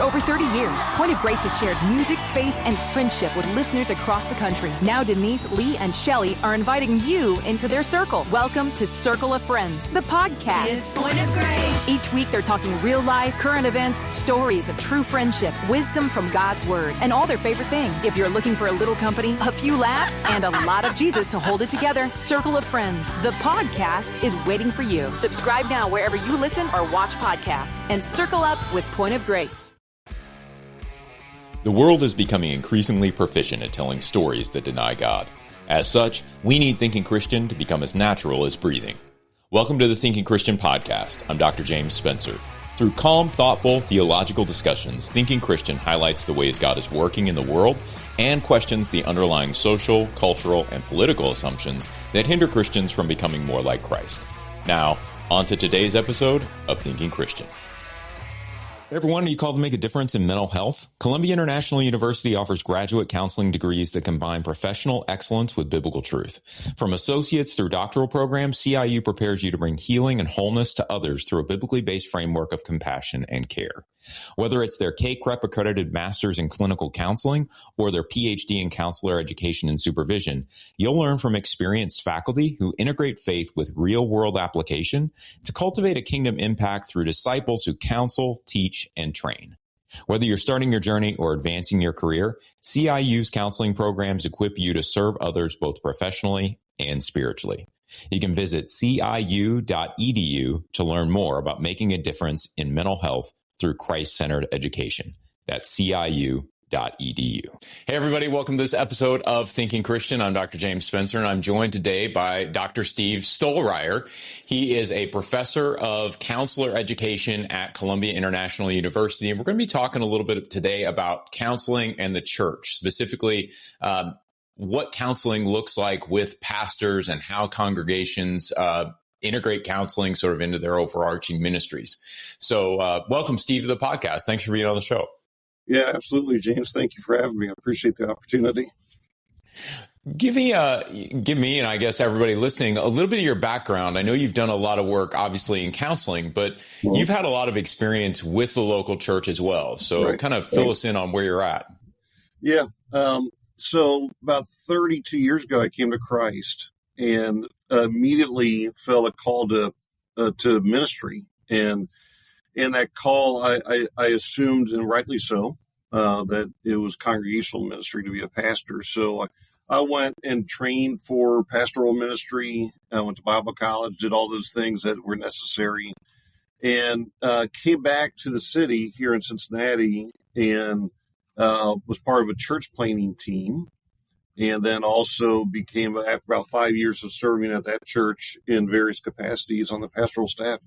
over 30 years, Point of Grace has shared music, faith, and friendship with listeners across the country. Now Denise, Lee, and Shelley are inviting you into their circle. Welcome to Circle of Friends, the podcast. It's Point of Grace. Each week they're talking real life, current events, stories of true friendship, wisdom from God's Word, and all their favorite things. If you're looking for a little company, a few laughs, and a lot of Jesus to hold it together, Circle of Friends, the podcast is waiting for you. Subscribe now wherever you listen or watch podcasts, and circle up with Point of Grace. The world is becoming increasingly proficient at telling stories that deny God. As such, we need Thinking Christian to become as natural as breathing. Welcome to the Thinking Christian podcast. I'm Dr. James Spencer. Through calm, thoughtful, theological discussions, Thinking Christian highlights the ways God is working in the world and questions the underlying social, cultural, and political assumptions that hinder Christians from becoming more like Christ. Now, on to today's episode of Thinking Christian. Hey everyone, are you called to make a difference in mental health? Columbia International University offers graduate counseling degrees that combine professional excellence with biblical truth. From associates through doctoral programs, CIU prepares you to bring healing and wholeness to others through a biblically based framework of compassion and care. Whether it's their K-CREP accredited master's in clinical counseling or their PhD in counselor education and supervision, you'll learn from experienced faculty who integrate faith with real-world application to cultivate a kingdom impact through disciples who counsel, teach, and train. Whether you're starting your journey or advancing your career, CIU's counseling programs equip you to serve others both professionally and spiritually. You can visit ciu.edu to learn more about making a difference in mental health through Christ-centered education. That's ciu.edu. Hey everybody, welcome to this episode of Thinking Christian. I'm Dr. James Spencer, and I'm joined today by Dr. Steve Stuhlreyer. He is a professor of counselor education at Columbia International University, and we're going to be talking a little bit today about counseling and the church, specifically what counseling looks like with pastors and how congregations integrate counseling sort of into their overarching ministries. So welcome, Steve, to the podcast. Thanks for being on the show. Yeah, absolutely, James. Thank you for having me. I appreciate the opportunity. Give me, and I guess everybody listening, a little bit of your background. I know you've done a lot of work, obviously, in counseling, but you've had a lot of experience with the local church as well. So kind of fill us in on where you're at. Yeah. So about 32 years ago, I came to Christ and immediately felt a call to ministry. And in that call, I assumed, and rightly so, that it was congregational ministry to be a pastor. So I went and trained for pastoral ministry. I went to Bible college, did all those things that were necessary, and came back to the city here in Cincinnati and was part of a church planning team. And then also became, after about 5 years of serving at that church in various capacities on the pastoral staff,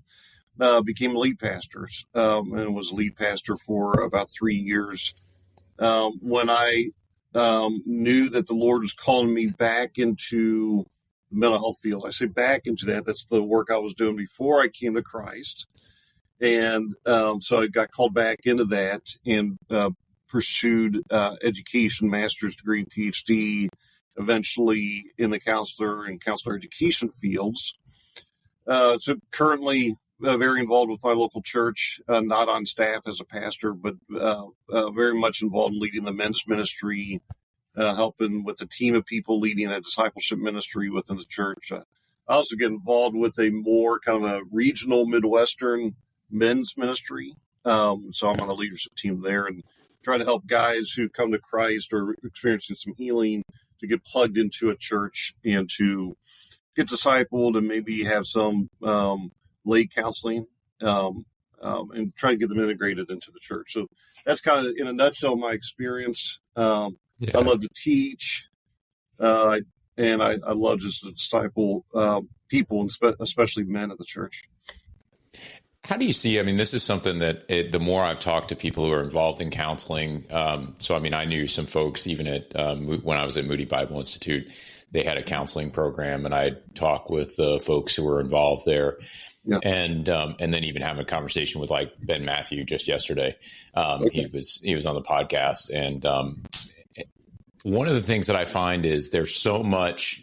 became lead pastors and was lead pastor for about 3 years. When I knew that the Lord was calling me back into the mental health field, I say back into that. That's the work I was doing before I came to Christ. And so I got called back into that and pursued education, master's degree, PhD, eventually in the counselor and counselor education fields. So currently very involved with my local church, not on staff as a pastor, but very much involved in leading the men's ministry, helping with a team of people leading a discipleship ministry within the church. I also get involved with a more kind of a regional Midwestern men's ministry. So I'm on the leadership team there and try to help guys who come to Christ or experiencing some healing to get plugged into a church and to get discipled and maybe have some lay counseling and try to get them integrated into the church. So that's kind of, in a nutshell, my experience. I love to teach, and I love just to disciple people, and especially men in the church. How do you see, I mean, this is something that the more I've talked to people who are involved in counseling, so, I mean, I knew some folks even at when I was at Moody Bible Institute, they had a counseling program, and I'd talk with the folks who were involved there. Yeah. And then even having a conversation with like Ben Matthew just yesterday. He was on the podcast, and one of the things that I find is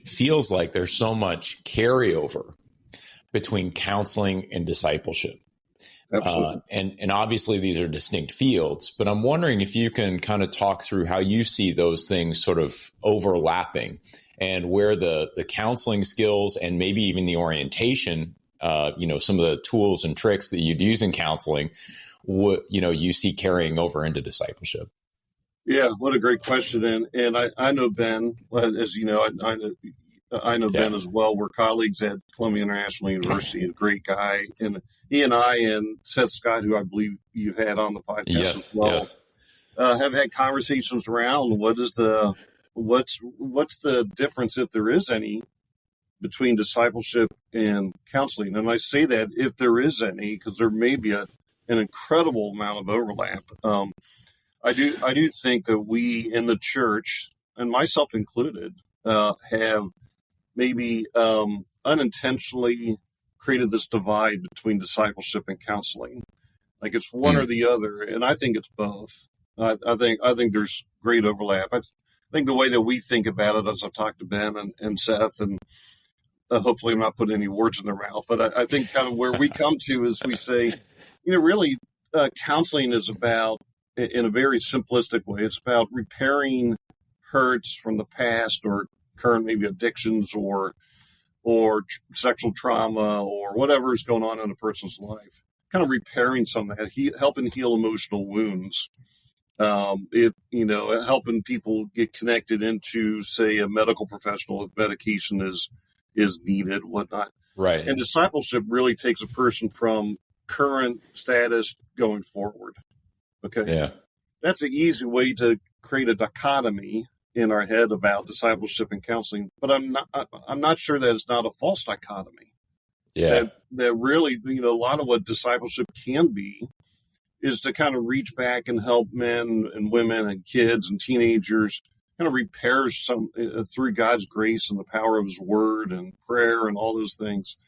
feels like there's so much carryover between counseling and discipleship. Absolutely. And obviously these are distinct fields, but I'm wondering if you can kind of talk through how you see those things sort of overlapping and where the counseling skills and maybe even the orientation, some of the tools and tricks that you'd use in counseling, you see carrying over into discipleship. Yeah, what a great question. And I know Ben, as you know, I know Ben as well. We're colleagues at Columbia International University, a great guy. And he and I and Seth Scott, who I believe you've had on the podcast as well, have had conversations around what's the difference, if there is any, between discipleship and counseling. And I say that if there is any, because there may be an incredible amount of overlap. I do think that we in the church, and myself included, have maybe unintentionally created this divide between discipleship and counseling. Like it's one or the other, and I think it's both. I think there's great overlap. I think the way that we think about it, as I've talked to Ben and Seth, and hopefully I'm not putting any words in their mouth, but I think kind of where we come to is we say, really counseling is about, in a very simplistic way, it's about repairing hurts from the past or current maybe addictions or sexual trauma or whatever is going on in a person's life, kind of repairing some of that, helping heal emotional wounds. Helping people get connected into, say, a medical professional if medication is needed, whatnot. Right. And discipleship really takes a person from current status going forward. Okay. Yeah. That's an easy way to create a dichotomy in our head about discipleship and counseling, but I'm not sure that it's not a false dichotomy. Yeah. That really, a lot of what discipleship can be is to kind of reach back and help men and women and kids and teenagers kind of repair some through God's grace and the power of His Word and prayer and all those things.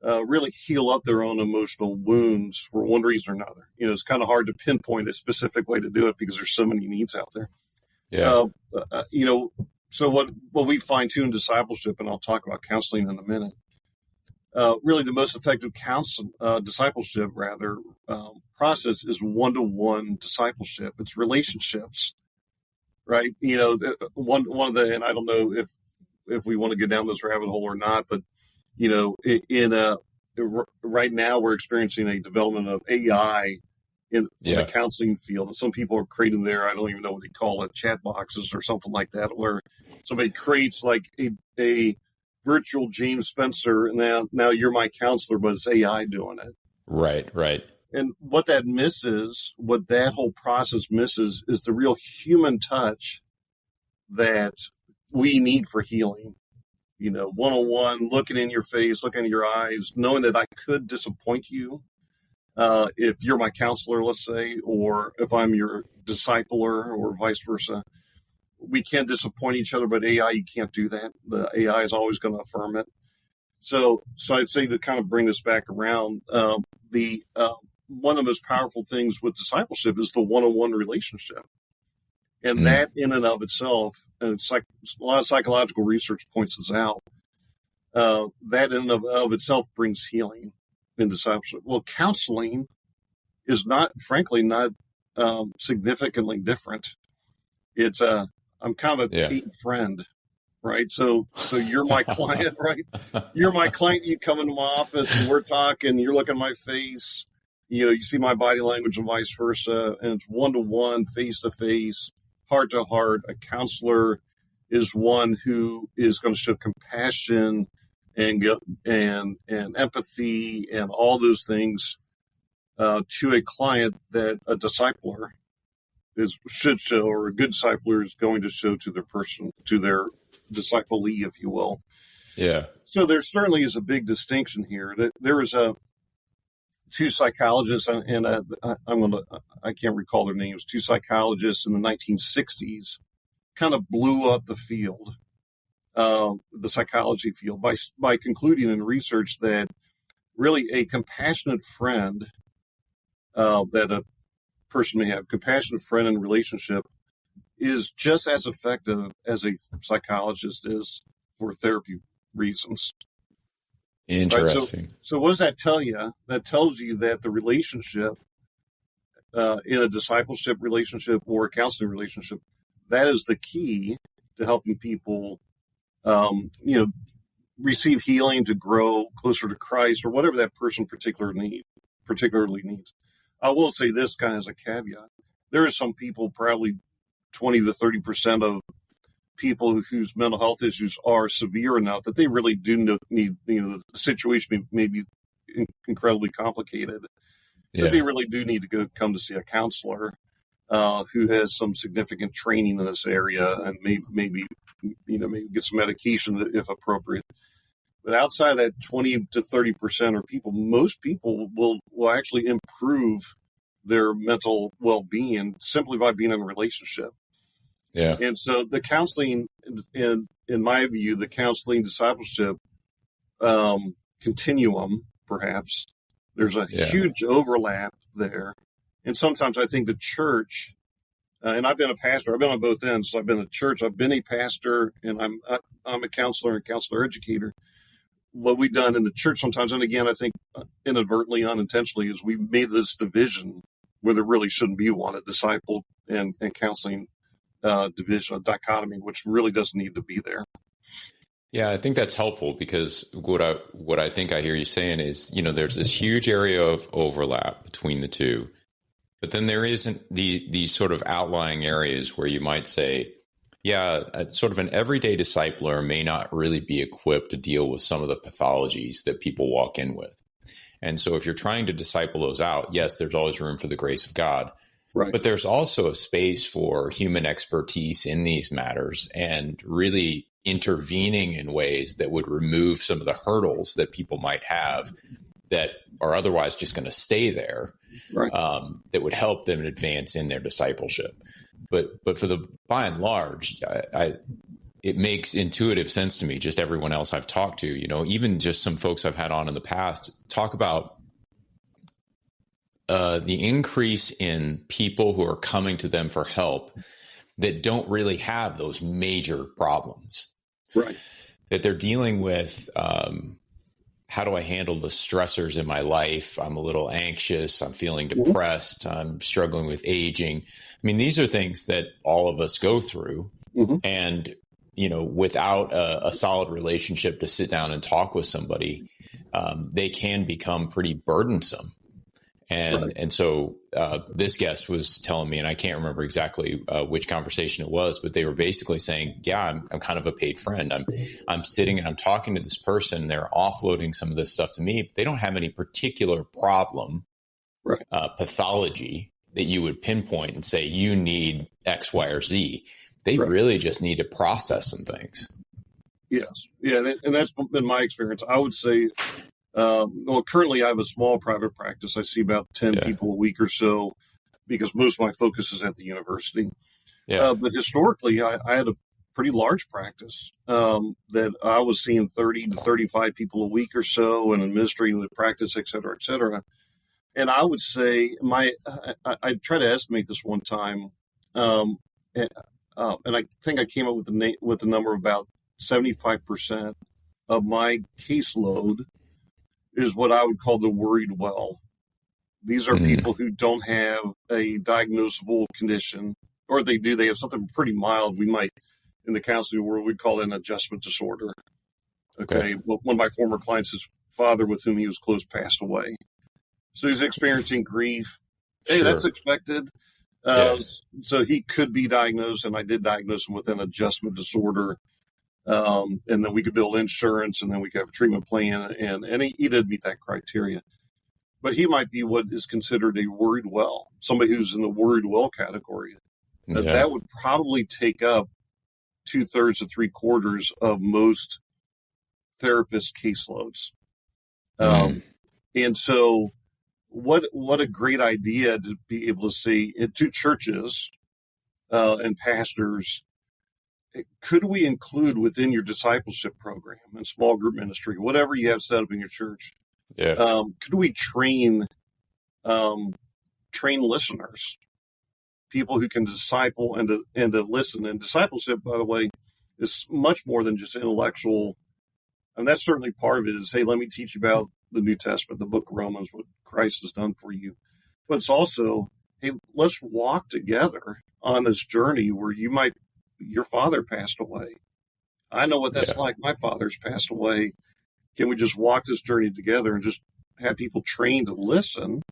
Really heal up their own emotional wounds for one reason or another. It's kind of hard to pinpoint a specific way to do it because there's so many needs out there. Yeah. So what we find too in discipleship, and I'll talk about counseling in a minute. Really, the most effective discipleship process is one-to-one discipleship. It's relationships, right? One of the, and I don't know if we want to get down this rabbit hole or not, but right now we're experiencing a development of AI in the counseling field. And some people are creating I don't even know what they call it, chat boxes or something like that, where somebody creates like a virtual James Spencer, and now you're my counselor, but it's AI doing it. Right. And what that whole process misses is the real human touch that we need for healing. One-on-one, looking in your face, looking in your eyes, knowing that I could disappoint you if you're my counselor, let's say, or if I'm your discipler or vice versa. We can't disappoint each other, but AI, you can't do that. The AI is always going to affirm it. So I'd say to kind of bring this back around, one of the most powerful things with discipleship is the one-on-one relationship. And that in and of itself, and it's like a lot of psychological research points this out, that in and of itself brings healing in discipleship. Well, counseling is frankly not significantly different. It's I'm kind of a paid friend, right? So you're my client, right? You're my client. You come into my office and we're talking. You're looking at my face. You see my body language and vice versa, and it's one-to-one, face-to-face, heart-to-heart. A counselor is one who is going to show compassion and empathy and all those things to a client that a discipler should show, or a good discipler is going to show to their disciplee, if you will. Yeah. So there certainly is a big distinction here. There was two psychologists, and I can't recall their names. Two psychologists in the 1960s kind of blew up the field, the psychology field, by concluding in research that really a compassionate friend that a person may have, compassionate friend in a relationship, is just as effective as a psychologist is for therapy reasons. Right? Interesting. So what does that tell you? That tells you that the relationship in a discipleship relationship or a counseling relationship, that is the key to helping people, receive healing, to grow closer to Christ, or whatever that person particularly needs. I will say this kind of as a caveat. There are some people, probably 20 to 30% of people whose mental health issues are severe enough that they really do need, the situation may be incredibly complicated, but they really do need to come to see a counselor who has some significant training in this area, and maybe get some medication if appropriate. But outside of that 20 to 30% of people, most people will actually improve their mental well-being simply by being in a relationship. Yeah. And so the counseling, in my view, the counseling discipleship continuum, perhaps, there's a huge overlap there. And sometimes I think the church, and I've been a pastor, I've been on both ends. So I've been a church, I've been a pastor, and I'm a counselor and counselor educator. What we've done in the church sometimes, and again, I think inadvertently, unintentionally, is we made this division where there really shouldn't be one, a disciple and counseling division, a dichotomy, which really doesn't need to be there. Yeah, I think that's helpful, because what I think I hear you saying is, there's this huge area of overlap between the two, but then there isn't these sort of outlying areas where you might say, sort of an everyday discipler may not really be equipped to deal with some of the pathologies that people walk in with. And so if you're trying to disciple those out, yes, there's always room for the grace of God. Right. But there's also a space for human expertise in these matters and really intervening in ways that would remove some of the hurdles that people might have that are otherwise just going to stay there, right. That would help them advance in their discipleship. But for the by and large, it makes intuitive sense to me. Just everyone else I've talked to, even just some folks I've had on in the past, talk about the increase in people who are coming to them for help that don't really have those major problems, right? That they're dealing with. How do I handle the stressors in my life? I'm a little anxious. I'm feeling depressed. I'm struggling with aging. I mean, these are things that all of us go through. And, without a solid relationship to sit down and talk with somebody, they can become pretty burdensome. And so this guest was telling me, and I can't remember exactly which conversation it was, but they were basically saying, I'm kind of a paid friend. I'm sitting and I'm talking to this person. They're offloading some of this stuff to me, but they don't have any particular problem, pathology that you would pinpoint and say, you need X, Y, or Z. They really just need to process some things. Yes. Yeah. And that's been my experience. I would say, currently I have a small private practice. I see about 10 people a week or so, because most of my focus is at the university. But historically, I had a pretty large practice that I was seeing 30 to 35 people a week or so, and administrating the practice, et cetera, et cetera. And I would say I tried to estimate this one time, and I think I came up with the number of about 75% of my caseload is what I would call the worried well. These are people who don't have a diagnosable condition, or if they do, they have something pretty mild. We might, in the counseling world, we'd call it an adjustment disorder. Okay. Well, one of my former clients, his father, with whom he was close, passed away. So he's experiencing grief. Hey, that's expected. So he could be diagnosed, and I did diagnose him with an adjustment disorder. And then we could build insurance, and then we could have a treatment plan, and he did meet that criteria. But he might be what is considered a worried well, somebody who's in the worried well category. That would probably take up 2/3 to 3/4 of most therapist caseloads. And so what a great idea to be able to say to churches and pastors, could we include within your discipleship program and small group ministry, whatever you have set up in your church, could we train listeners, people who can disciple and to listen? And discipleship, by the way, is much more than just intellectual And that's certainly part of it is, hey, let me teach you about the New Testament, the book of Romans, what Christ has done for you. But it's also, hey, let's walk together on this journey where your father passed away. I know what that's like. My father's passed away. Can we just walk this journey together and just have people trained to listen?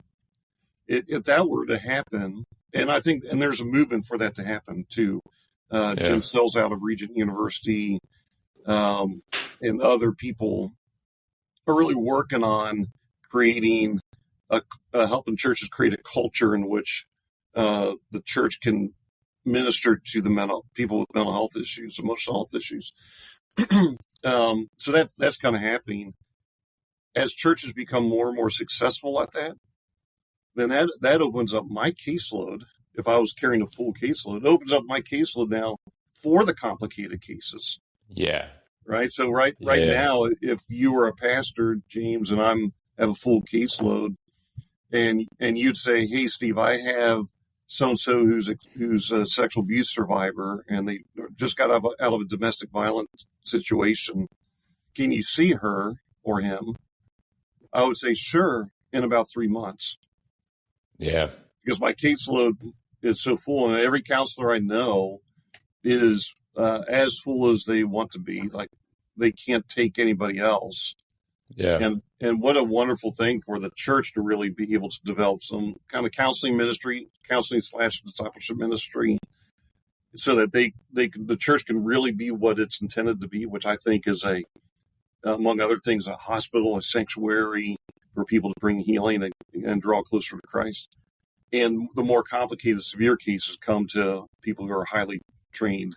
If that were to happen, and I think, and there's a movement for that to happen too. Jim Sells out of Regent University, and other people are really working on creating helping churches create a culture in which the church can minister to the people with mental health issues, emotional health issues. So that's kind of happening. As churches become more and more successful at that, then that opens up my caseload. If I was carrying a full caseload, it opens up my caseload now for the complicated cases. Yeah. Right. So right now, if you were a pastor, James, and have a full caseload, and you'd say, hey, Steve, I have so-and-so who's a sexual abuse survivor, and they just got out of a domestic violence situation. Can you see her or him? I would say, sure, in about 3 months. Yeah. Because my caseload is so full, and every counselor I know is as full as they want to be. Like, they can't take anybody else. Yeah. And what a wonderful thing for the church to really be able to develop some kind of counseling /discipleship ministry, so that the church can really be what it's intended to be, which I think is among other things, a hospital, a sanctuary for people to bring healing and draw closer to Christ. And the more complicated, severe cases come to people who are highly trained.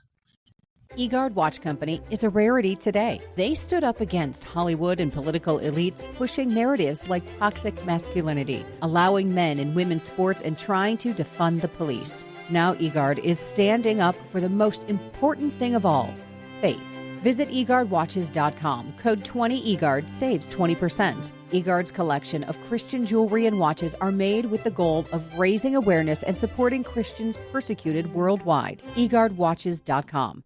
eGuard Watch Company is a rarity today. They stood up against Hollywood and political elites pushing narratives like toxic masculinity, allowing men in women's sports, and trying to defund the police. Now eGuard is standing up for the most important thing of all, faith. Visit eGuardWatches.com. Code 20eGuard saves 20%. eGuard's collection of Christian jewelry and watches are made with the goal of raising awareness and supporting Christians persecuted worldwide. eGuardWatches.com.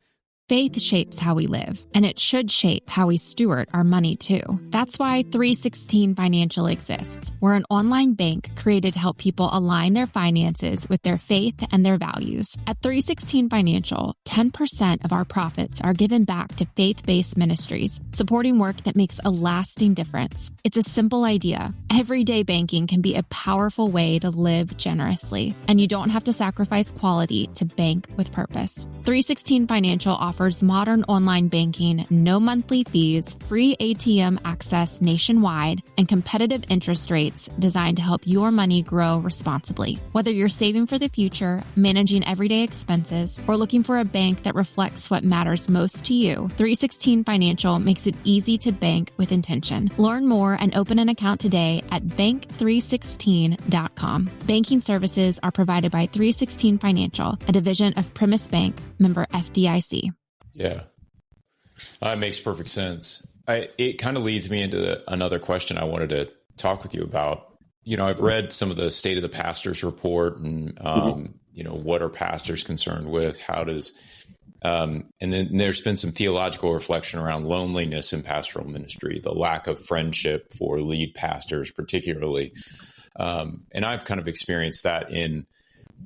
Faith shapes how we live, and it should shape how we steward our money too. That's why 316 Financial exists. We're an online bank created to help people align their finances with their faith and their values. At 316 Financial, 10% of our profits are given back to faith-based ministries, supporting work that makes a lasting difference. It's a simple idea. Everyday banking can be a powerful way to live generously, and you don't have to sacrifice quality to bank with purpose. 316 Financial offers modern online banking, no monthly fees, free ATM access nationwide, and competitive interest rates designed to help your money grow responsibly. Whether you're saving for the future, managing everyday expenses, or looking for a bank that reflects what matters most to you, 316 Financial makes it easy to bank with intention. Learn more and open an account today at bank316.com. Banking services are provided by 316 Financial, a division of Primis Bank, member FDIC. Yeah, it makes perfect sense. It kind of leads me into another question I wanted to talk with you about. I've read some of the State of the Pastors report, and what are pastors concerned with? How does, and then there's been some theological reflection around loneliness in pastoral ministry, the lack of friendship for lead pastors, particularly. And I've kind of experienced that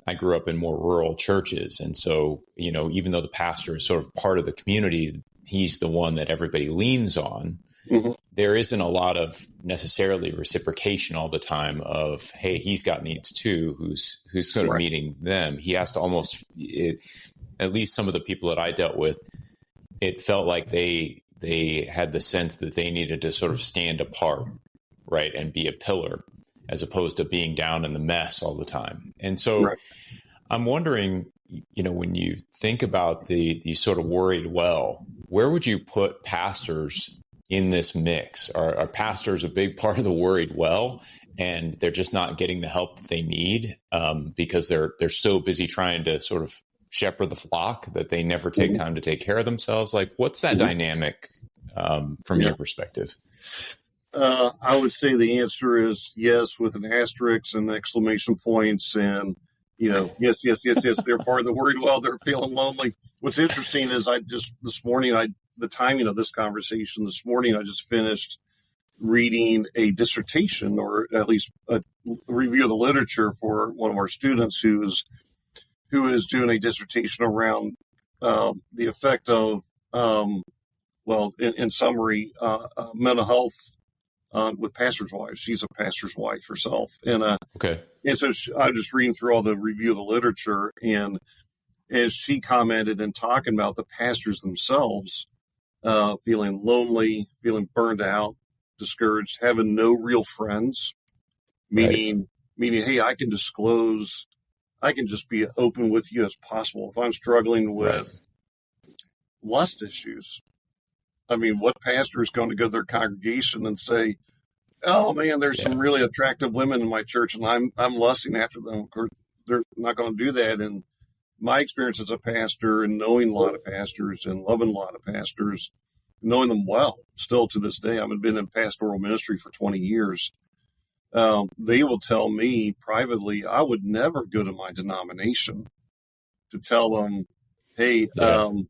I grew up in more rural churches. And so, even though the pastor is sort of part of the community, he's the one that everybody leans on. Mm-hmm. There isn't a lot of necessarily reciprocation all the time of, hey, he's got needs too, who's sort of meeting them. He has to at least some of the people that I dealt with, it felt like they had the sense that they needed to sort of stand apart, right, and be a pillar, as opposed to being down in the mess all the time. And so I'm wondering, when you think about the sort of worried well, where would you put pastors in this mix? Are pastors a big part of the worried well, and they're just not getting the help that they need because they're so busy trying to sort of shepherd the flock that they never take time to take care of themselves? Like, what's that dynamic from your perspective? I would say the answer is yes, with an asterisk and exclamation points, and yes. They're part of the worried well. They're feeling lonely. What's interesting is this morning I the timing of this conversation this morning, I just finished reading a dissertation, or at least a review of the literature for one of our students who is doing a dissertation around the effect of, in summary, mental health with pastors' wives. She's a pastor's wife herself, and so I'm just reading through all the review of the literature, and as she commented and talking about the pastors themselves feeling lonely, feeling burned out, discouraged, having no real friends, meaning, hey, I can disclose, I can just be open with you as possible. If I'm struggling with lust issues, I mean, what pastor is going to go to their congregation and say, oh man, there's some really attractive women in my church and I'm lusting after them? Of course, they're not going to do that. And my experience as a pastor and knowing a lot of pastors and loving a lot of pastors, knowing them well, still to this day, I've been in pastoral ministry for 20 years. They will tell me privately, I would never go to my denomination to tell them, hey, I'm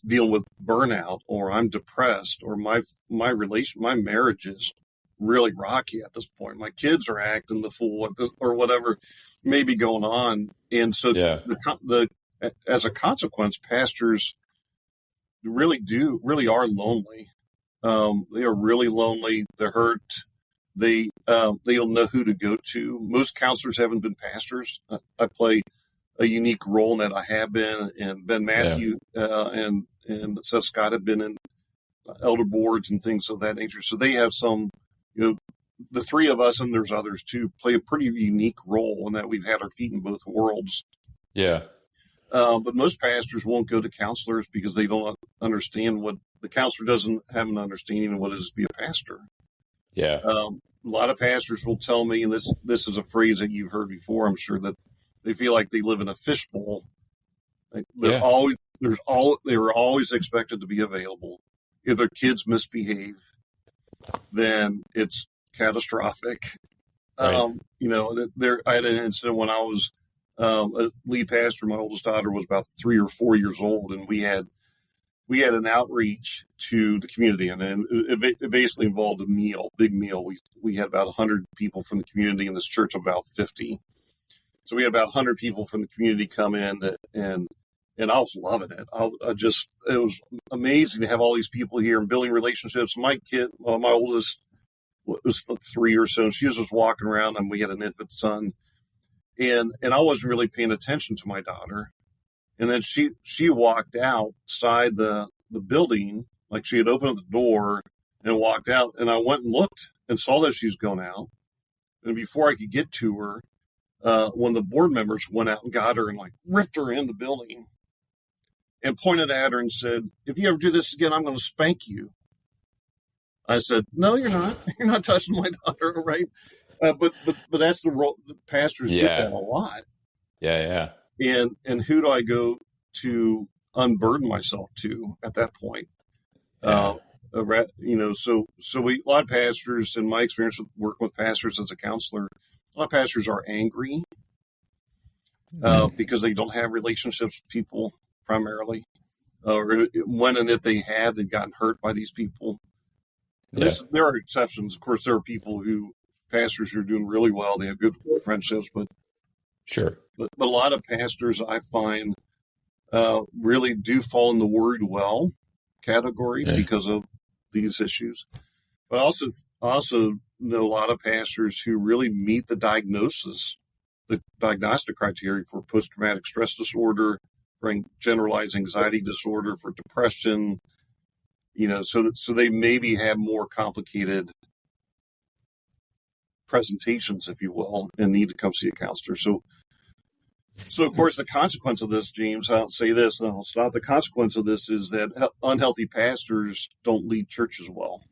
dealing with burnout, or I'm depressed, or my marriage is really rocky at this point. My kids are acting the fool or whatever may be going on. And so as a consequence, pastors really are lonely. They are really lonely. They're hurt. They don't know who to go to. Most counselors haven't been pastors. I play a unique role in that. I have been, and Ben Matthew and Seth Scott have been in elder boards and things of that nature. So they have some, the three of us, and there's others too, play a pretty unique role in that we've had our feet in both worlds. Yeah. But most pastors won't go to counselors because they don't understand the counselor doesn't have an understanding of what it is to be a pastor. Yeah. A lot of pastors will tell me, and this is a phrase that you've heard before, I'm sure, that they feel like they live in a fishbowl. They were always expected to be available. If their kids misbehave, then it's catastrophic. Right. I had an incident when I was a lead pastor. My oldest daughter was about 3 or 4 years old, and we had an outreach to the community, and it basically involved a big meal. We had about 100 people from the community in this church of about 50. So we had about 100 people from the community come in, and I was loving it. It was amazing to have all these people here and building relationships. My oldest was 3 or so, and she was just walking around, and we had an infant son, and I wasn't really paying attention to my daughter. And then she walked outside the building, like she had opened the door and walked out, and I went and looked and saw that she was going out. And before I could get to her, one of the board members went out and got her and ripped her in the building and pointed at her and said, if you ever do this again, I'm going to spank you. I said, no, you're not. You're not touching my daughter, right? But that's the role. The pastors get that a lot. Yeah. And who do I go to unburden myself to at that point? So a lot of pastors, in my experience with working with pastors as a counselor, a lot of pastors are angry because they don't have relationships with people primarily, or when and if they have, they've gotten hurt by these people. There are exceptions. Of course, there are pastors who are doing really well. They have good friendships, but a lot of pastors I find really do fall in the worried well category because of these issues. But I also know a lot of pastors who really meet the diagnostic criteria for post-traumatic stress disorder, for generalized anxiety disorder, for depression, so they maybe have more complicated presentations, if you will, and need to come see a counselor. So of course, the consequence of this, James, I'll say this, and I'll stop. The consequence of this is that unhealthy pastors don't lead churches well.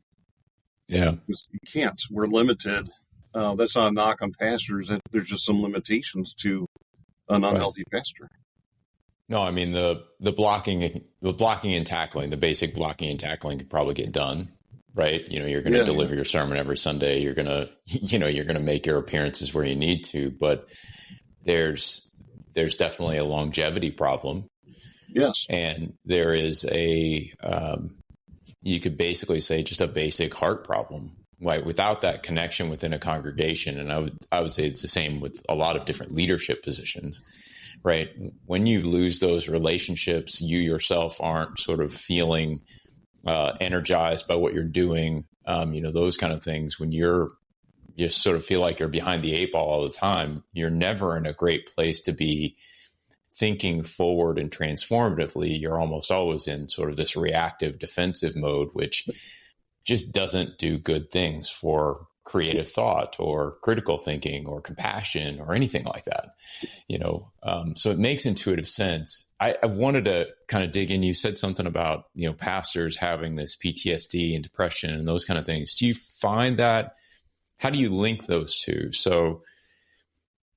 Yeah. You can't. We're limited. That's not a knock on pastors. There's just some limitations to an unhealthy pastor. No, I mean, the blocking and tackling, the basic blocking and tackling could probably get done, right? You're going to deliver your sermon every Sunday. You're going to make your appearances where you need to, but there's definitely a longevity problem. Yes. And there is you could basically say just a basic heart problem. Like without that connection within a congregation, and I would say it's the same with a lot of different leadership positions, right? When you lose those relationships, you yourself aren't sort of feeling energized by what you're doing, those kind of things. When you sort of feel like you're behind the eight ball all the time, you're never in a great place to be thinking forward and transformatively. You're almost always in sort of this reactive defensive mode, which just doesn't do good things for creative thought or critical thinking or compassion or anything like that. So it makes intuitive sense. I wanted to kind of dig in. You said something about, pastors having this PTSD and depression and those kind of things. Do you find that, how do you link those two? So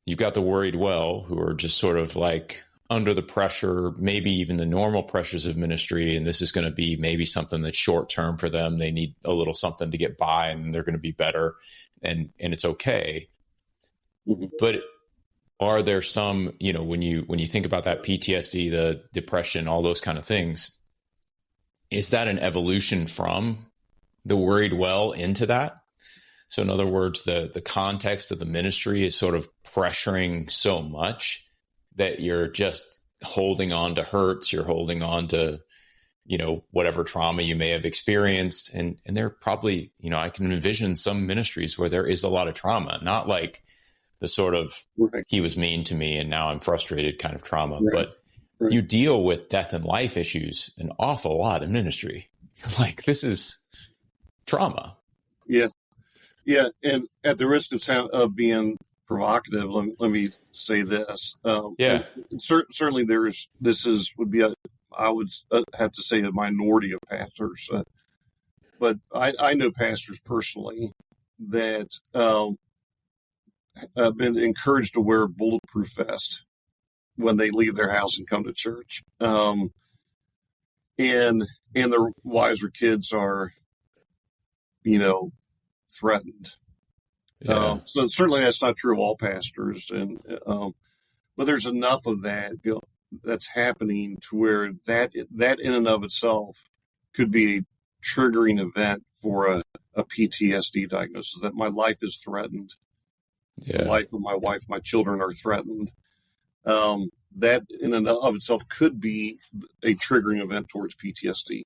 you've got the worried well, who are just sort of like under the pressure, maybe even the normal pressures of ministry. And this is going to be maybe something that's short term for them. They need a little something to get by and they're going to be better, and it's okay. Mm-hmm. But are there some, when you think about that PTSD, the depression, all those kind of things, is that an evolution from the worried well into that? So in other words, the context of the ministry is sort of pressuring so much that you're just holding on to hurts, you're holding on to, whatever trauma you may have experienced. And there probably, I can envision some ministries where there is a lot of trauma, not like the sort of, right, he was mean to me and now I'm frustrated kind of trauma, right, but right, you deal with death and life issues an awful lot in ministry. Like this is trauma. Yeah. Yeah. And at the risk of being provocative, let me say this. Yeah. Certainly I would have to say a minority of pastors, but I know pastors personally that have been encouraged to wear a bulletproof vest when they leave their house and come to church. And their wives or kids are, threatened. Yeah. So certainly that's not true of all pastors, but there's enough of that that's happening to where that in and of itself could be a triggering event for a PTSD diagnosis, that my life is threatened. Yeah. The life of my wife, my children are threatened. That in and of itself could be a triggering event towards PTSD.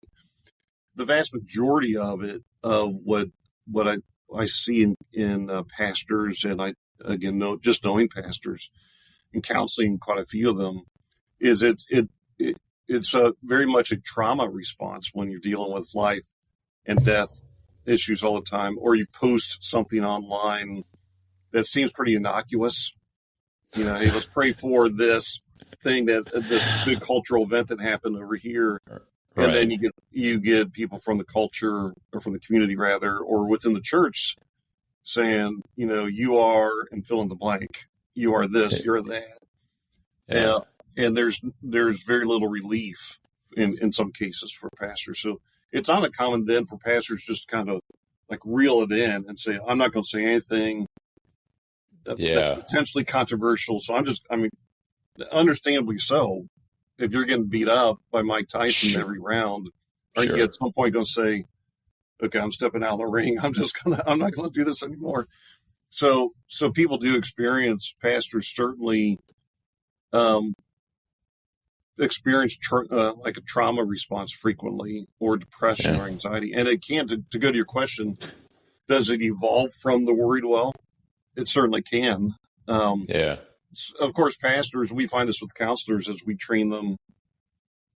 The vast majority of it, what I see in pastors, and I again just knowing pastors and counseling quite a few of them, is it's very much a trauma response when you're dealing with life and death issues all the time, or you post something online that seems pretty innocuous. Hey, let's pray for this thing, this big cultural event that happened over here. Right. And then you get people from the culture, or from the community rather, or within the church saying, you are, and fill in the blank. You are this, you're that. Yeah. And there's very little relief in some cases for pastors. So it's not uncommon then for pastors just kind of like reel it in and say, I'm not going to say anything that's potentially controversial. So understandably so. If you're getting beat up by Mike Tyson every round, aren't you at some point going to say, okay, I'm stepping out of the ring. I'm not going to do this anymore. So people do experience, pastors certainly experience like a trauma response frequently, or depression or anxiety. And it can, to go to your question, does it evolve from the worried well? It certainly can. Of course, pastors, we find this with counselors as we train them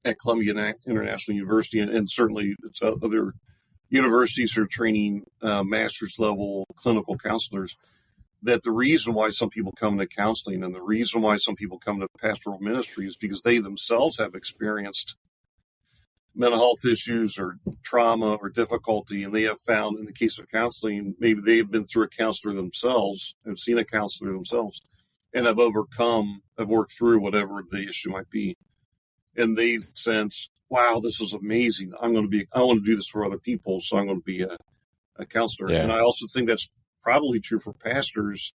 at Columbia International University, and certainly it's other universities are training master's level clinical counselors, that the reason why some people come to counseling and the reason why some people come to pastoral ministry is because they themselves have experienced mental health issues or trauma or difficulty, and they have found, in the case of counseling, maybe they've been through a counselor themselves, have seen a counselor themselves, and have worked through whatever the issue might be. And they sense, wow, this was amazing. I want to do this for other people, so I'm going to be a counselor. Yeah. And I also think that's probably true for pastors,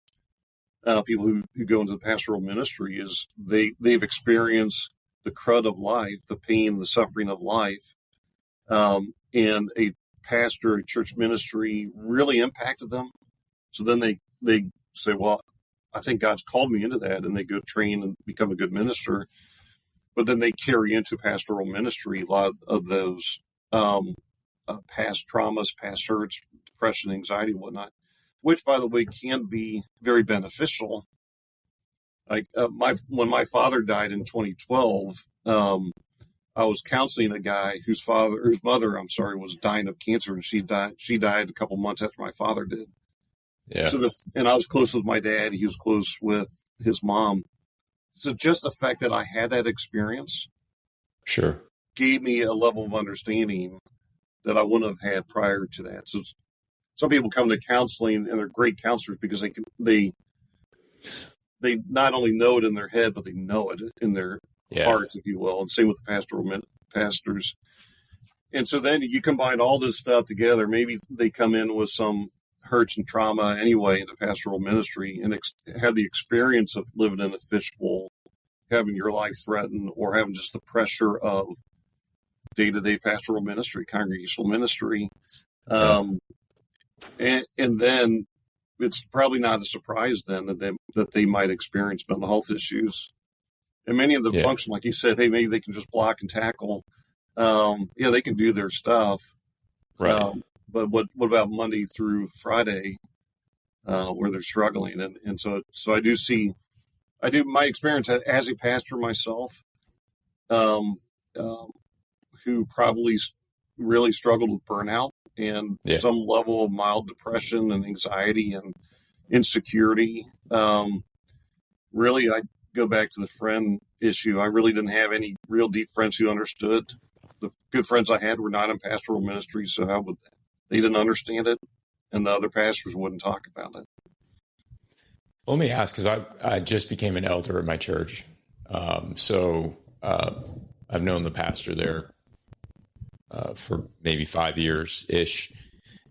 people who go into the pastoral ministry, is they've experienced the crud of life, the pain, the suffering of life. And a pastor, a church ministry really impacted them. So then they say, well, I think God's called me into that. And they go train and become a good minister. But then they carry into pastoral ministry a lot of those past traumas, past hurts, depression, anxiety, and whatnot, which, by the way, can be very beneficial. Like when my father died in 2012, I was counseling a guy whose mother, was dying of cancer, and she died a couple months after my father did. Yeah. And I was close with my dad. He was close with his mom. So just the fact that I had that experience, sure, gave me a level of understanding that I wouldn't have had prior to that. So some people come to counseling and they're great counselors because they not only know it in their head, but they know it in their heart, if you will. And same with the pastoral pastors. And so then you combine all this stuff together. Maybe they come in with some hurts and trauma anyway into pastoral ministry and have the experience of living in a fishbowl, having your life threatened, or having just the pressure of day-to-day pastoral ministry, congregational ministry. And then it's probably not a surprise then that they might experience mental health issues. And many of them function, like you said, hey, maybe they can just block and tackle. They can do their stuff. Right. But what about Monday through Friday, where they're struggling? And so my experience as a pastor myself, who probably really struggled with burnout and some level of mild depression and anxiety and insecurity. Really, I go back to the friend issue. I really didn't have any real deep friends who understood. The good friends I had were not in pastoral ministry, so they didn't understand it, and the other pastors wouldn't talk about it. Let me ask, because I just became an elder at my church. So I've known the pastor there for maybe 5 years-ish.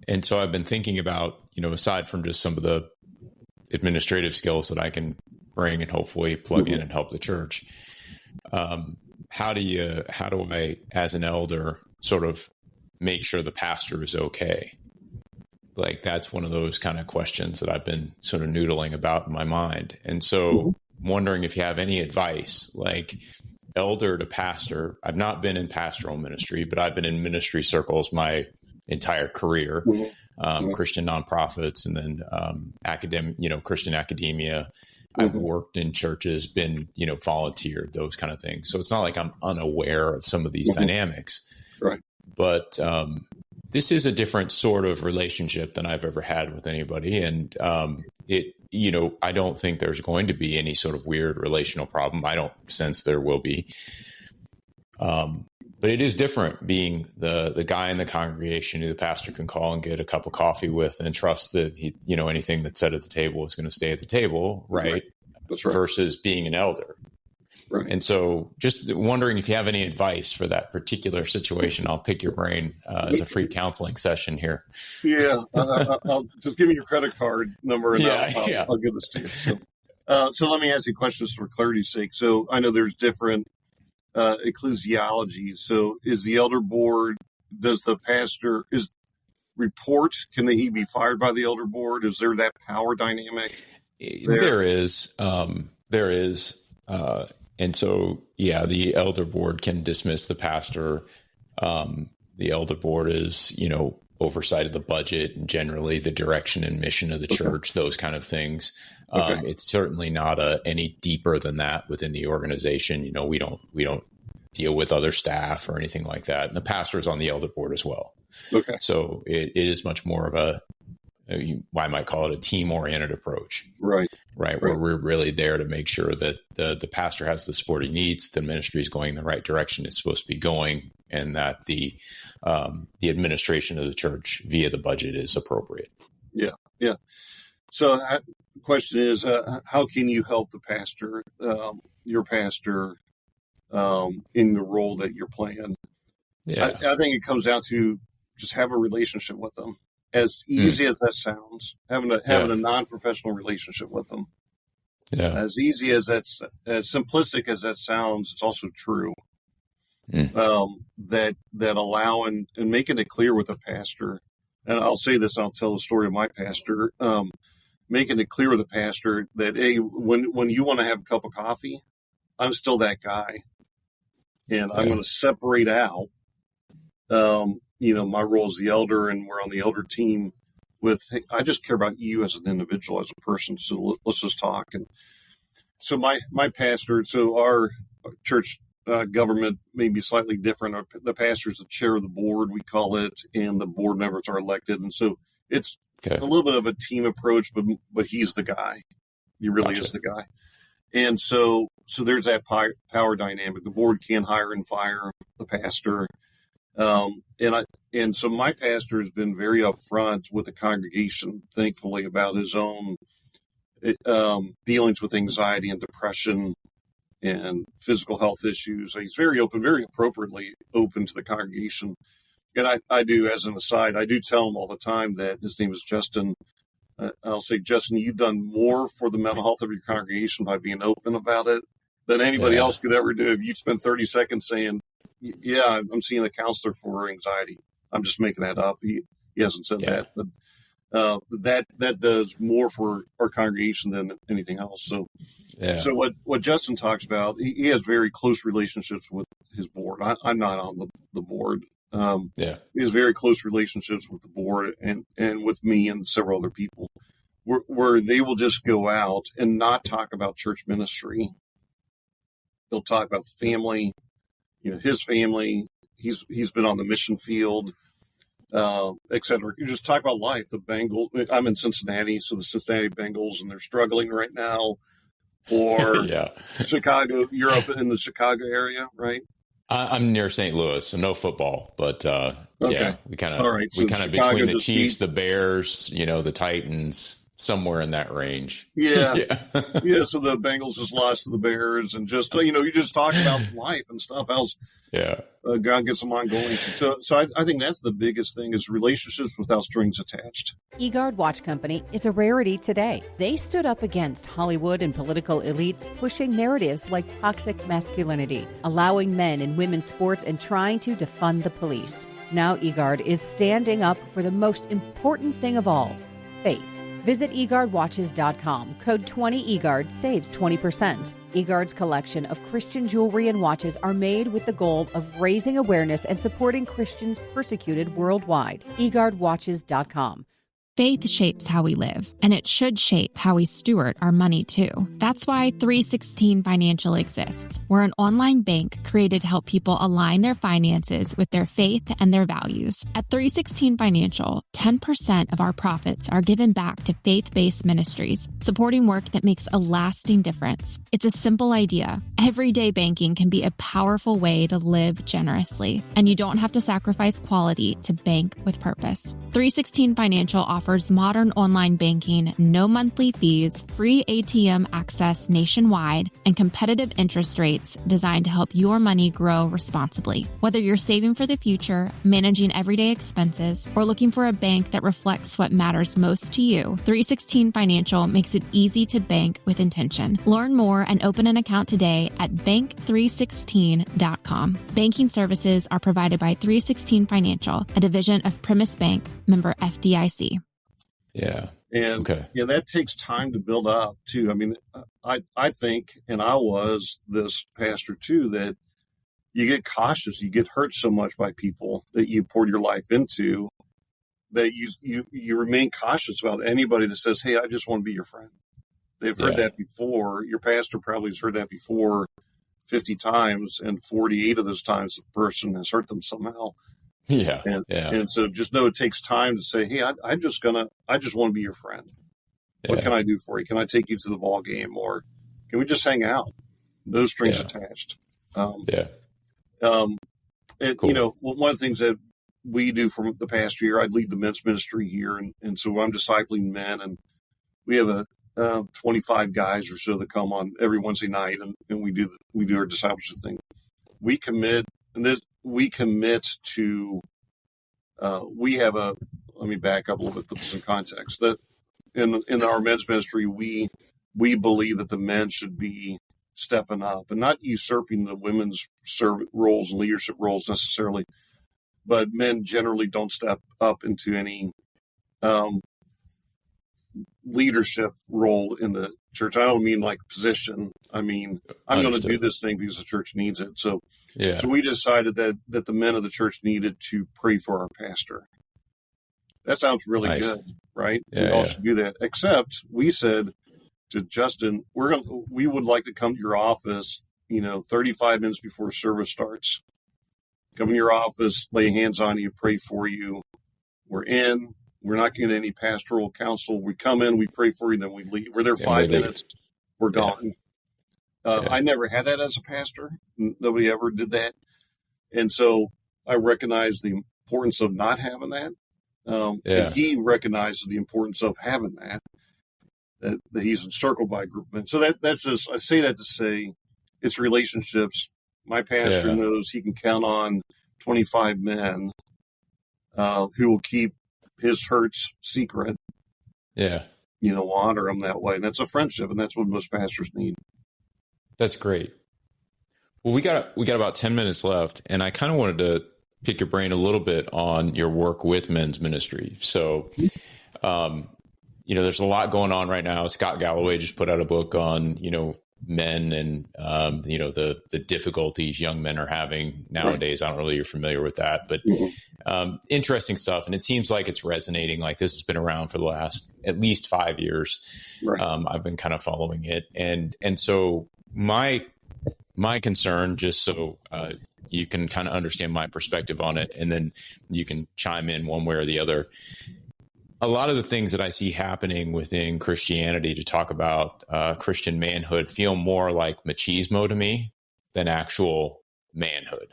And so I've been thinking about, aside from just some of the administrative skills that I can bring and hopefully plug in and help the church, how do I, as an elder, sort of make sure the pastor is okay? Like, that's one of those kind of questions that I've been sort of noodling about in my mind. And so wondering if you have any advice, like elder to pastor. I've not been in pastoral ministry, but I've been in ministry circles my entire career, Christian nonprofits, and then Christian academia. I've worked in churches, been, volunteered, those kind of things. So it's not like I'm unaware of some of these dynamics. Right. But this is a different sort of relationship than I've ever had with anybody. And I don't think there's going to be any sort of weird relational problem. I don't sense there will be. But it is different being the guy in the congregation who the pastor can call and get a cup of coffee with and trust that anything that's said at the table is going to stay at the table, right? That's right. Versus being an elder. Right. And so just wondering if you have any advice for that particular situation. I'll pick your brain as a free counseling session here. Yeah. I'll just give me your credit card number and I'll give this to you. So let me ask you questions for clarity's sake. So I know there's different ecclesiologies. So is the elder board, does the pastor report? Can he be fired by the elder board? Is there that power dynamic? There is. And so, the elder board can dismiss the pastor. The elder board is, oversight of the budget and generally the direction and mission of the church, those kind of things. It's certainly not any deeper than that within the organization. We don't deal with other staff or anything like that. And the pastor is on the elder board as well. Okay. So it is much more of I might call it a team-oriented approach. Right. Where we're really there to make sure that the pastor has the support he needs, the ministry is going in the right direction it's supposed to be going, and that the administration of the church via the budget is appropriate. Yeah. Yeah. So the question is, how can you help the pastor, your pastor, in the role that you're playing? Yeah. I think it comes down to just have a relationship with them. As easy as that sounds, having a non-professional relationship with them. Yeah. As easy as as simplistic as that sounds, it's also true. That allowing and making it clear with a pastor, and I'll say this, I'll tell the story of my pastor, making it clear with a pastor that, hey, when you want to have a cup of coffee, I'm still that guy, and I'm going to separate out, my role as the elder, and we're on the elder team with, hey, I just care about you as an individual, as a person. So let's just talk. And so my pastor, so our church government may be slightly different. The pastor's the chair of the board, we call it, and the board members are elected. And so it's a little bit of a team approach, but he's the guy. He really is the guy. And so there's that power dynamic. The board can hire and fire the pastor. And so my pastor has been very upfront with the congregation, thankfully, about his own dealings with anxiety and depression and physical health issues. He's very open, very appropriately open to the congregation. And I do, as an aside, I do tell him all the time that his name is Justin. I'll say, Justin, you've done more for the mental health of your congregation by being open about it than anybody else could ever do. If you spend 30 seconds saying, yeah, I'm seeing a counselor for anxiety. I'm just making that up. He hasn't said that, but that does more for our congregation than anything else. So what Justin talks about, he has very close relationships with his board. I'm not on the board. He has very close relationships with the board and with me and several other people, where they will just go out and not talk about church ministry. They'll talk about family, his family. He's been on the mission field, et cetera. You just talk about life. The Bengals. I'm in Cincinnati, so the Cincinnati Bengals, and they're struggling right now. Or Chicago. You're up in the Chicago area, right? I'm near St. Louis, so no football, but we kind of between the Chiefs, the Bears, the Titans, somewhere in that range. Yeah. So the Bengals just lost to the Bears, and just you just talk about life and stuff else. God gets them ongoing. So I think that's the biggest thing, is relationships without strings attached. eGuard Watch Company is a rarity today. They stood up against Hollywood and political elites pushing narratives like toxic masculinity, allowing men in women's sports, and trying to defund the police. Now eGuard is standing up for the most important thing of all, faith. Visit eGuardWatches.com. Code 20eGuard saves 20%. eGuard's collection of Christian jewelry and watches are made with the goal of raising awareness and supporting Christians persecuted worldwide. eGuardWatches.com. Faith shapes how we live, and it should shape how we steward our money too. That's why 316 Financial exists. We're an online bank created to help people align their finances with their faith and their values. At 316 Financial, 10% of our profits are given back to faith-based ministries, supporting work that makes a lasting difference. It's a simple idea. Everyday banking can be a powerful way to live generously, and you don't have to sacrifice quality to bank with purpose. 316 Financial offers modern online banking, no monthly fees, free ATM access nationwide, and competitive interest rates designed to help your money grow responsibly. Whether you're saving for the future, managing everyday expenses, or looking for a bank that reflects what matters most to you, 316 Financial makes it easy to bank with intention. Learn more and open an account today at bank316.com. Banking services are provided by 316 Financial, a division of Primis Bank, member FDIC. And that takes time to build up too. I mean, I think, and I was this pastor too, that you get cautious, you get hurt so much by people that you poured your life into, that you remain cautious about anybody that says, hey, I just want to be your friend. They've heard that before. Your pastor probably has heard that before 50 times, and 48 of those times the person has hurt them somehow. And so just know it takes time to say, hey, I just want to be your friend. What can I do for you? Can I take you to the ball game, or can we just hang out? No strings attached. Cool. One of the things that we do for the past year, I lead the men's ministry here. And so I'm discipling men, and we have 25 guys or so that come on every Wednesday night, and we do our discipleship thing. We commit to, let me back up a little bit, put this in context, that in our men's ministry, we we believe that the men should be stepping up and not usurping the women's roles and leadership roles necessarily, but men generally don't step up into any leadership role in the church. I don't mean like position. I mean, I'm going to do this thing because the church needs it. So we decided that the men of the church needed to pray for our pastor. That sounds really good, right? Yeah, we all should do that. Except we said to Justin, we would like to come to your office, 35 minutes before service starts. Come in your office, lay hands on you, pray for you. We're in. We're not getting any pastoral counsel. We come in, we pray for you, then we leave. We're there 5 minutes. We're gone. I never had that as a pastor. Nobody ever did that. And so I recognize the importance of not having that. And he recognizes the importance of having that he's encircled by a group of men. So that's just, I say that to say it's relationships. My pastor knows he can count on 25 men who will keep his hurts secret. Honor him that way. And that's a friendship, and that's what most pastors need. That's great. Well, we got about 10 minutes left, and I kind of wanted to pick your brain a little bit on your work with men's ministry. So, there's a lot going on right now. Scott Galloway just put out a book on, men and, the difficulties young men are having nowadays. I don't know if you're familiar with that, but interesting stuff. And it seems like it's resonating. Like this has been around for the last at least 5 years. Right. I've been kind of following it. And so my concern, just so you can kind of understand my perspective on it, and then you can chime in one way or the other. A lot of the things that I see happening within Christianity to talk about Christian manhood feel more like machismo to me than actual manhood.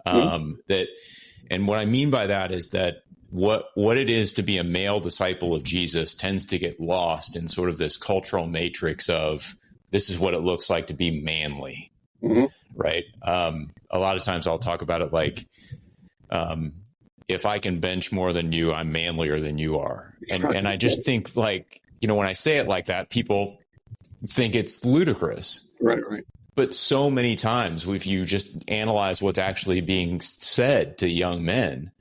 And what I mean by that is that what it is to be a male disciple of Jesus tends to get lost in sort of this cultural matrix of this is what it looks like to be manly, right? A lot of times I'll talk about it like, if I can bench more than you, I'm manlier than you are. And I just think like, when I say it like that, people think it's ludicrous. Right. But so many times, if you just analyze what's actually being said to young men,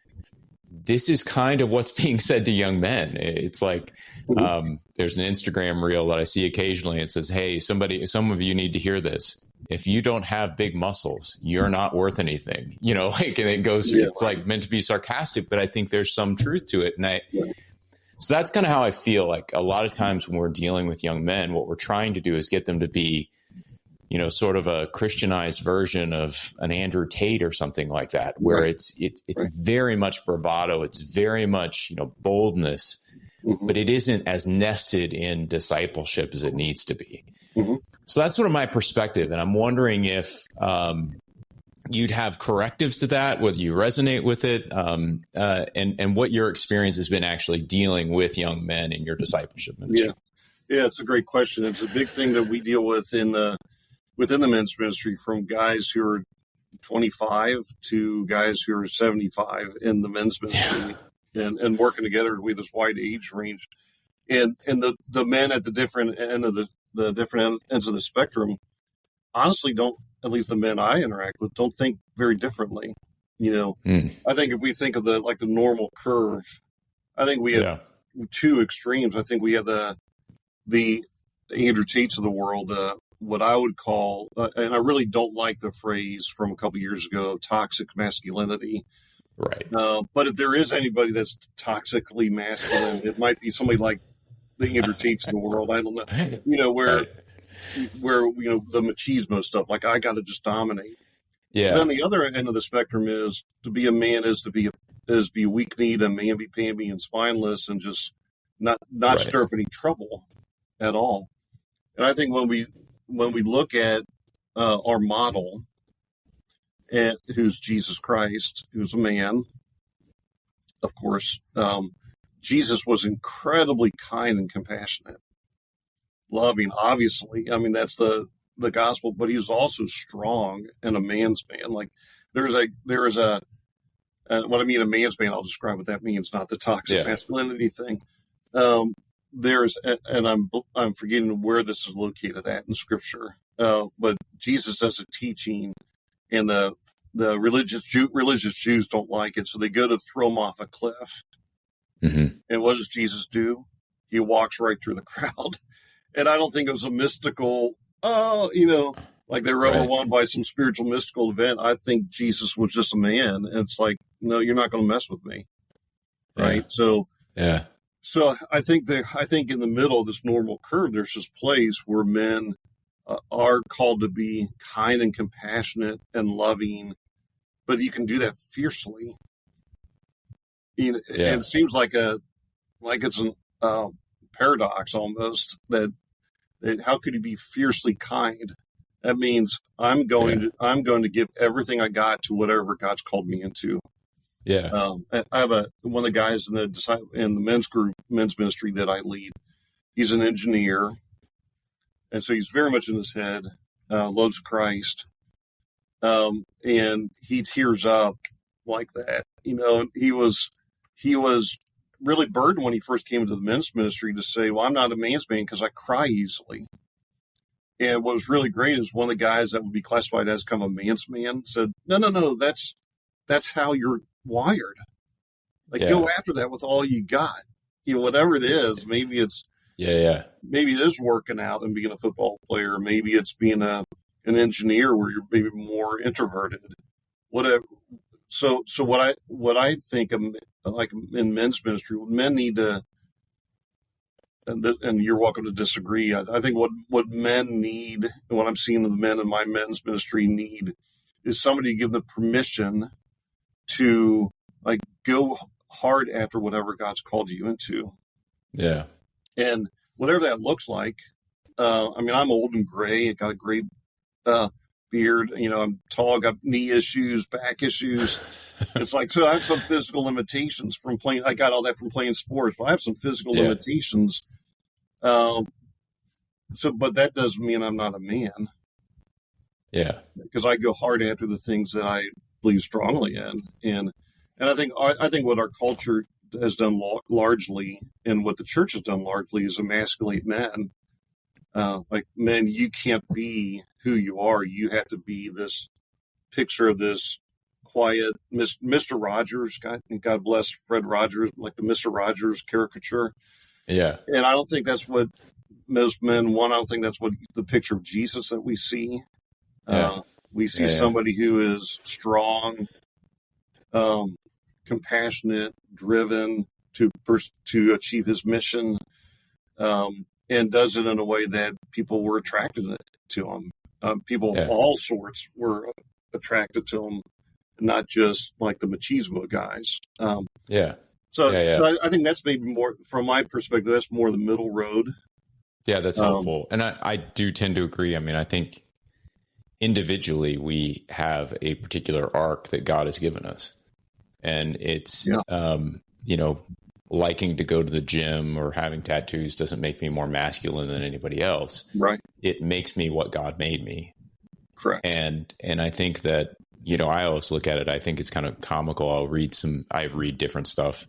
this is kind of what's being said to young men. It's like there's an Instagram reel that I see occasionally. It says, hey, some of you need to hear this. If you don't have big muscles, you're not worth anything, and it goes through, it's like meant to be sarcastic, but I think there's some truth to it. And so that's kind of how I feel like a lot of times when we're dealing with young men, what we're trying to do is get them to be, sort of a Christianized version of an Andrew Tate or something like that, where it's very much bravado. It's very much, boldness, but it isn't as nested in discipleship as it needs to be. So that's sort of my perspective. And I'm wondering if you'd have correctives to that, whether you resonate with it, and what your experience has been actually dealing with young men in your discipleship ministry. Yeah, it's a great question. It's a big thing that we deal with within the men's ministry, from guys who are 25 to guys who are 75 in the men's ministry, and working together with this wide age range. And the men at the different end of the different ends of the spectrum, honestly, at least the men I interact with, don't think very differently. I think if we think of the normal curve, I think we have two extremes. I think we have the Andrew Tates of the world, what I would call, and I really don't like the phrase from a couple years ago, toxic masculinity. Right. But if there is anybody that's toxically masculine, it might be somebody like the Andrew Tates of the world. I don't know, where the machismo stuff, like I got to just dominate. Yeah. Then the other end of the spectrum is to be a man is to be weak-kneed and mamby-pamby and spineless and just not stir up any trouble at all. And I think when we look at our model, who's Jesus Christ, who's a man, of course, Jesus was incredibly kind and compassionate, loving, obviously. I mean, that's the gospel, but he was also strong and a man's man. Like there is a what I mean, a man's man, I'll describe what that means, not the toxic masculinity thing. there's, and I'm forgetting where this is located at in Scripture, but Jesus does a teaching, and the religious Jews don't like it, so they go to throw him off a cliff. Mm-hmm. And what does Jesus do? He walks right through the crowd. And I don't think it was a mystical, like they were overwhelmed by some spiritual mystical event. I think Jesus was just a man. And it's like, no, you're not going to mess with me. Right. Yeah. So I think in the middle of this normal curve, there's this place where men are called to be kind and compassionate and loving, but you can do that fiercely. And it seems like it's a paradox almost that how could you be fiercely kind? That means I'm going to give everything I got to whatever God's called me into. Yeah. I have one of the guys in the men's ministry that I lead. He's an engineer, and so he's very much in his head. Loves Christ, and he tears up like that. He was really burdened when he first came into the men's ministry to say, "Well, I'm not a man's man because I cry easily." And what was really great is one of the guys that would be classified as kind of a man's man said, No, that's how you're wired. Go after that with all you got. Whatever it is, maybe it's maybe it is working out and being a football player. Maybe it's being an engineer where you're maybe more introverted. Whatever. So what I think of, like in men's ministry, men need to, and you're welcome to disagree. I think what men need, and what I'm seeing the men in my men's ministry need, is somebody to give them permission to go hard after whatever God's called you into. Yeah. And whatever that looks like. I'm old and gray. I got a great beard. I'm tall, got knee issues, back issues. It's like, so I have some physical limitations from playing. I got all that from playing sports, but I have some physical limitations. But that doesn't mean I'm not a man. Yeah. Because I go hard after the things that I believe strongly in. And I think what our culture has done largely, and what the church has done largely, is emasculate men. Men, you can't be who you are. You have to be this picture of this quiet Mr. Rogers. God bless Fred Rogers, like the Mr. Rogers caricature. Yeah. And I don't think that's what most men want. I don't think that's what the picture of Jesus that we see. We see somebody who is strong, compassionate, driven to achieve his mission, and does it in a way that people were attracted to him. People of all sorts were attracted to him, not just like the machismo guys. So I think that's maybe more, from my perspective, that's more the middle road. Yeah, that's helpful. And I do tend to agree. I think individually we have a particular arc that God has given us. And it's, liking to go to the gym or having tattoos doesn't make me more masculine than anybody else. Right. It makes me what God made me. Correct. And I think that, I always look at it, I think it's kind of comical. I read different stuff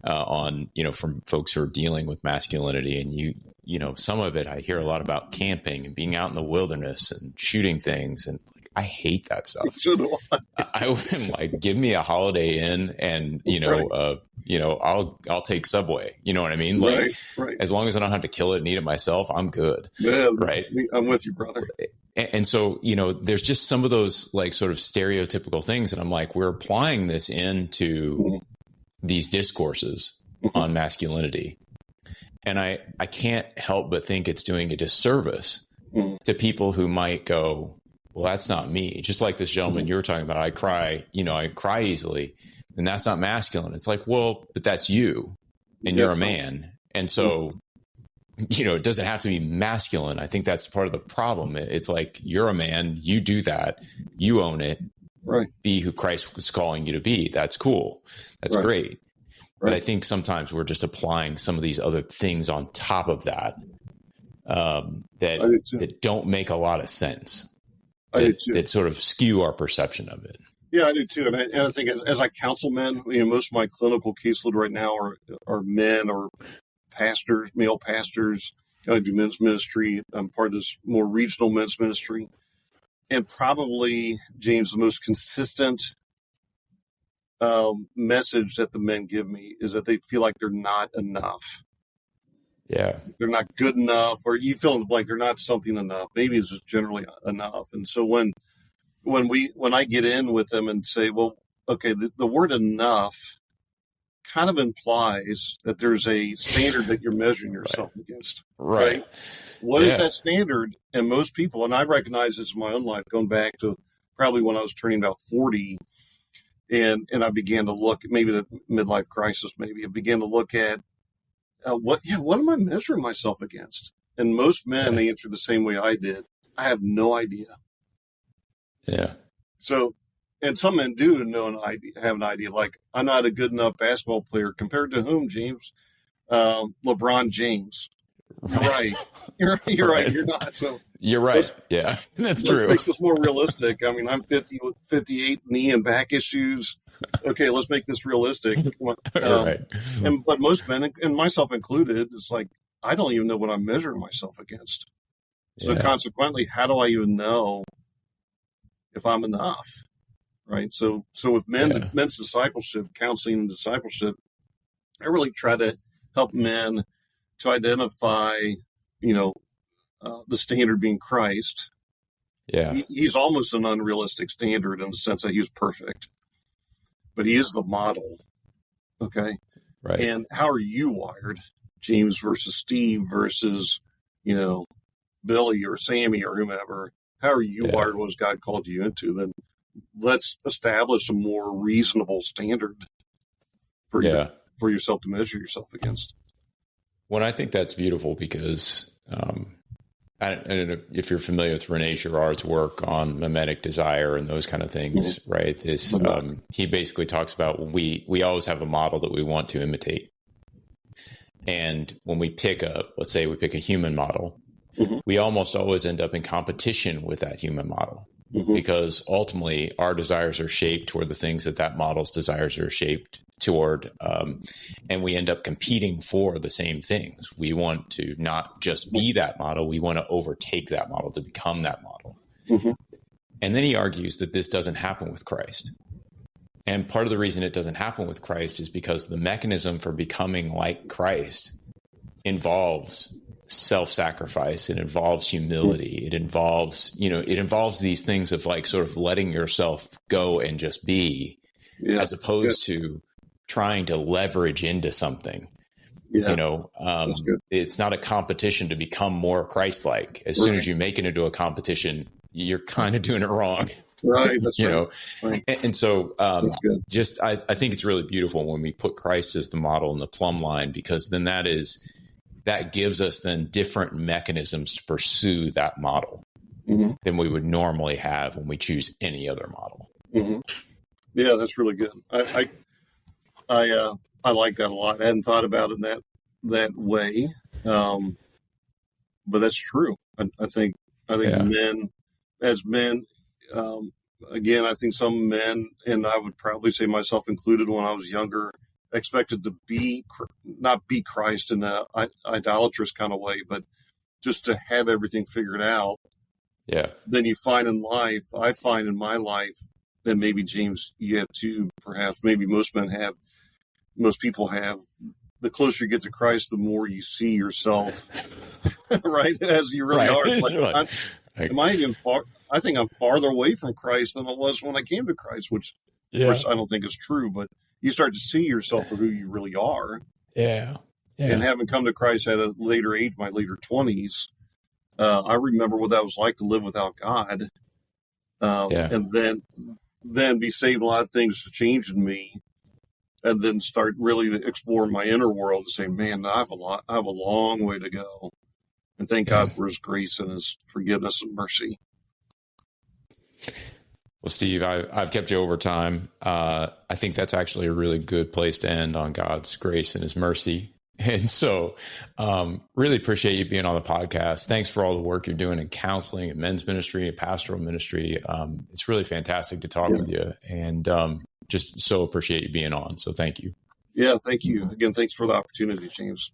on, from folks who are dealing with masculinity. And some of it, I hear a lot about camping and being out in the wilderness and shooting things. And I hate that stuff. So do I. I would give me a Holiday Inn and, I'll take Subway. You know what I mean? Right. As long as I don't have to kill it and eat it myself, I'm good. Yeah, right. I'm with you, brother. And so, there's just some of those sort of stereotypical things. And I'm like, we're applying this into these discourses on masculinity. And I can't help but think it's doing a disservice to people who might go, well, that's not me. Just like this gentleman you were talking about, I cry easily, and that's not masculine. It's like, well, but that's you, and you're a man. And so, it doesn't have to be masculine. I think that's part of the problem. It's like, you're a man, you do that, you own it, right? Be who Christ was calling you to be. That's cool. That's great. But I think sometimes we're just applying some of these other things on top of that, that don't make a lot of sense. That sort of skew our perception of it. Yeah, I do too. And I think as I counsel men, most of my clinical caseload right now are men or pastors, male pastors. I do men's ministry. I'm part of this more regional men's ministry. And probably, James, the most consistent message that the men give me is that they feel like they're not enough. Yeah. They're not good enough, or you fill in the blank, they're not something enough. Maybe it's just generally enough. And so when I get in with them and say, well, okay, the word enough kind of implies that there's a standard that you're measuring yourself against. Right. What is that standard? And most people, and I recognize this in my own life, going back to probably when I was turning about 40, and I began to look, maybe the midlife crisis, maybe I began to look at what am I measuring myself against? And most men, they answer the same way I did. I have no idea. Yeah. So, and some men do have an idea, like, I'm not a good enough basketball player compared to whom, James? LeBron James. Right. You're right. You're not. So you're right. Yeah, that's true. Let's make this more realistic. I mean, I'm 50 with 58 knee and back issues. Okay, let's make this realistic. Right. But most men, and myself included, it's like, I don't even know what I'm measuring myself against. So consequently, how do I even know if I'm enough? Right. So with men's discipleship, counseling and discipleship, I really try to help men to identify, the standard being Christ. Yeah. He's almost an unrealistic standard in the sense that he was perfect, but he is the model. Okay. Right. And how are you wired, James versus Steve versus, Billy or Sammy or whomever? How are you wired? What has God called you into? Then let's establish a more reasonable standard for yourself to measure yourself against. Well, I think that's beautiful because I don't know if you're familiar with Rene Girard's work on mimetic desire and those kind of things, right? This he basically talks about we always have a model that we want to imitate. And when we let's say we pick a human model, we almost always end up in competition with that human model. Because ultimately our desires are shaped toward the things that model's desires are shaped toward. And we end up competing for the same things. We want to not just be that model. We want to overtake that model to become that model. And then he argues that this doesn't happen with Christ. And part of the reason it doesn't happen with Christ is because the mechanism for becoming like Christ involves self-sacrifice. It involves humility. It involves these things of like sort of letting yourself go and just be, as opposed to trying to leverage into something. It's not a competition to become more Christ-like. As soon as you make it into a competition, you're kind of doing it wrong. Right. That's Right. And so I think it's really beautiful when we put Christ as the model in the plumb line, because then that gives us then different mechanisms to pursue that model than we would normally have when we choose any other model. Yeah, that's really good. I like that a lot. I hadn't thought about it that way, but that's true. I think men, again, I think some men, and I would probably say myself included when I was younger, expected to not be Christ in an idolatrous kind of way, but just to have everything figured out. Yeah. Then you find in life, I find in my life, that maybe James, you have too, perhaps, maybe most people have, the closer you get to Christ, the more you see yourself, right, as you really are. It's like, I think I'm farther away from Christ than I was when I came to Christ, which of course I don't think is true, but you start to see yourself for who you really are. Yeah. And having come to Christ at a later age, my later 20s, I remember what that was like to live without God. And then be saved. A lot of things changed in me, and then start really exploring my inner world and say, man, I have a long way to go. And thank God for his grace and his forgiveness and mercy. Well, Steve, I've kept you over time. I think that's actually a really good place to end, on God's grace and his mercy. And so really appreciate you being on the podcast. Thanks for all the work you're doing in counseling and men's ministry and pastoral ministry. It's really fantastic to talk with you, and just so appreciate you being on. So thank you. Yeah, thank you. Again, thanks for the opportunity, James.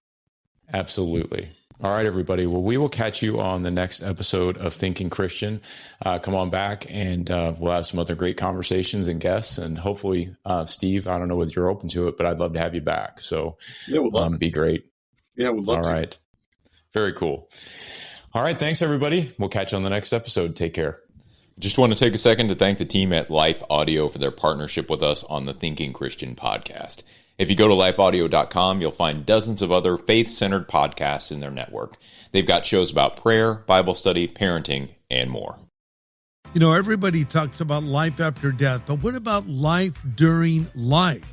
Absolutely. All right, everybody. Well, we will catch you on the next episode of Thinking Christian. Come on back, and we'll have some other great conversations and guests. And hopefully, Steve, I don't know whether you're open to it, but I'd love to have you back. So yeah, we'd love be great. Yeah, we'd love to. All right. Very cool. All right. Thanks, everybody. We'll catch you on the next episode. Take care. Just want to take a second to thank the team at Life Audio for their partnership with us on the Thinking Christian podcast. If you go to lifeaudio.com, you'll find dozens of other faith-centered podcasts in their network. They've got shows about prayer, Bible study, parenting, and more. You know, everybody talks about life after death, but what about life during life?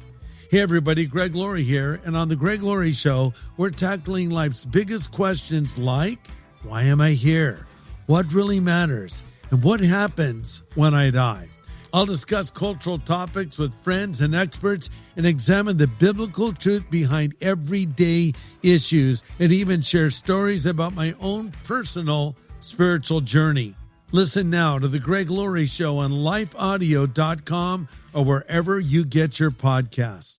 Hey, everybody, Greg Laurie here, and on The Greg Laurie Show, we're tackling life's biggest questions like, why am I here? What really matters? And what happens when I die? I'll discuss cultural topics with friends and experts and examine the biblical truth behind everyday issues and even share stories about my own personal spiritual journey. Listen now to The Greg Laurie Show on lifeaudio.com or wherever you get your podcasts.